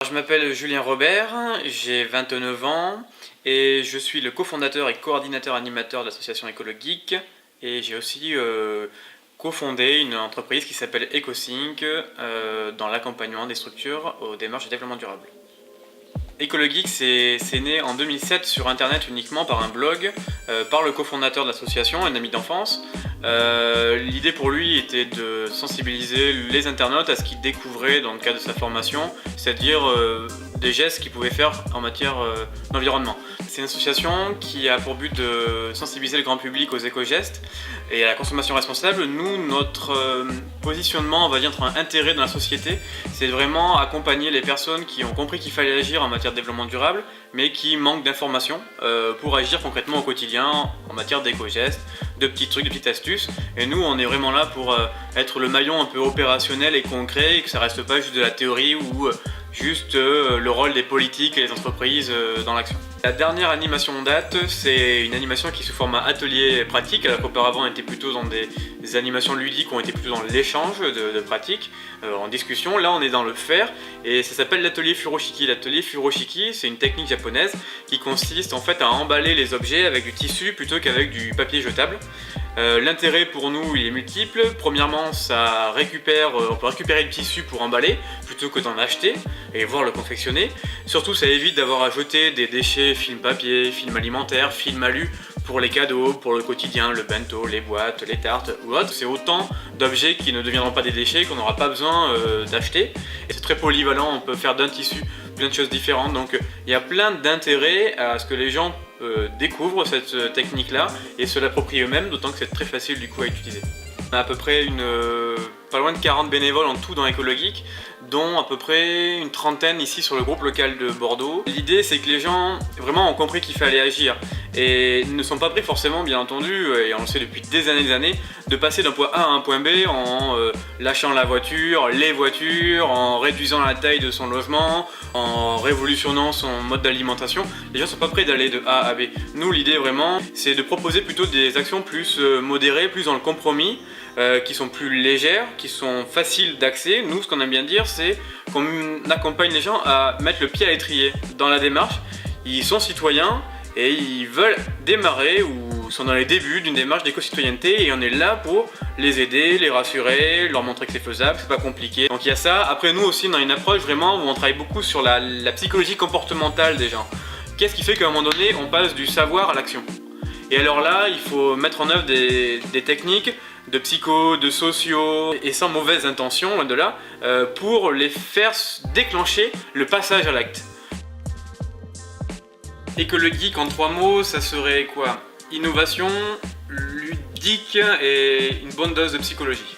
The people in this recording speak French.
Je m'appelle Julien Robert, j'ai 29 ans et je suis le cofondateur et coordinateur animateur de l'association EcoloGeek et j'ai aussi cofondé une entreprise qui s'appelle EcoSync dans l'accompagnement des structures aux démarches de développement durable. EcoloGeek c'est né en 2007 sur internet uniquement par un blog par le cofondateur de l'association, un ami d'enfance. L'idée pour lui était de sensibiliser les internautes à ce qu'ils découvraient dans le cadre de sa formation, c'est-à-dire des gestes qu'ils pouvaient faire en matière d'environnement. C'est une association qui a pour but de sensibiliser le grand public aux éco-gestes et à la consommation responsable. Nous, notre positionnement, on va dire, notre intérêt dans la société, c'est vraiment accompagner les personnes qui ont compris qu'il fallait agir en matière de développement durable, mais qui manquent d'informations pour agir concrètement au quotidien en matière d'éco-gestes, de petits trucs, de petites astuces. Et nous, on est vraiment là pour être le maillon un peu opérationnel et concret, et que ça reste pas juste de la théorie ou juste le rôle des politiques et des entreprises dans l'action. La dernière animation en date, c'est une animation qui est sous format atelier pratique, alors qu'auparavant on était plutôt dans des animations ludiques, on était plutôt dans l'échange de pratiques, en discussion. Là on est dans le faire et ça s'appelle l'atelier Furoshiki. L'atelier Furoshiki, c'est une technique japonaise qui consiste en fait à emballer les objets avec du tissu plutôt qu'avec du papier jetable. L'intérêt pour nous il est multiple. Premièrement, on peut récupérer le tissu pour emballer plutôt que d'en acheter et voir le confectionner. Surtout ça évite d'avoir à jeter des déchets, film papier, film alimentaire, film alu pour les cadeaux, pour le quotidien, le bento, les boîtes, les tartes ou autre. C'est autant d'objets qui ne deviendront pas des déchets qu'on n'aura pas besoin d'acheter. Et c'est très polyvalent, on peut faire d'un tissu plein de choses différentes. Donc il y a plein d'intérêts à ce que les gens découvrent cette technique-là et se l'approprient eux-mêmes, d'autant que c'est très facile du coup à utiliser. On a à peu près pas loin de 40 bénévoles en tout dans EcoloGeek, dont à peu près une trentaine ici sur le groupe local de Bordeaux. L'idée c'est que les gens vraiment ont compris qu'il fallait agir et ne sont pas prêts forcément, bien entendu, et on le sait depuis des années, de passer d'un point A à un point B en lâchant la voiture, les voitures, en réduisant la taille de son logement, en révolutionnant son mode d'alimentation. Les gens ne sont pas prêts d'aller de A à B. Nous, l'idée vraiment, c'est de proposer plutôt des actions plus modérées, plus dans le compromis, qui sont plus légères, qui sont faciles d'accès. Nous, ce qu'on aime bien dire, c'est qu'on accompagne les gens à mettre le pied à l'étrier dans la démarche. Ils sont citoyens et ils veulent démarrer ou sont dans les débuts d'une démarche d'éco-citoyenneté et on est là pour les aider, les rassurer, leur montrer que c'est faisable, que c'est pas compliqué. Donc il y a ça. Après nous aussi, on a une approche vraiment où on travaille beaucoup sur la psychologie comportementale des gens. Qu'est-ce qui fait qu'à un moment donné, on passe du savoir à l'action? Et alors là, il faut mettre en œuvre des techniques de psycho, de sociaux, et sans mauvaise intention, loin de là, pour les faire déclencher le passage à l'acte. EcoloGeek en 3 mots, ça serait quoi? Innovation, ludique et une bonne dose de psychologie.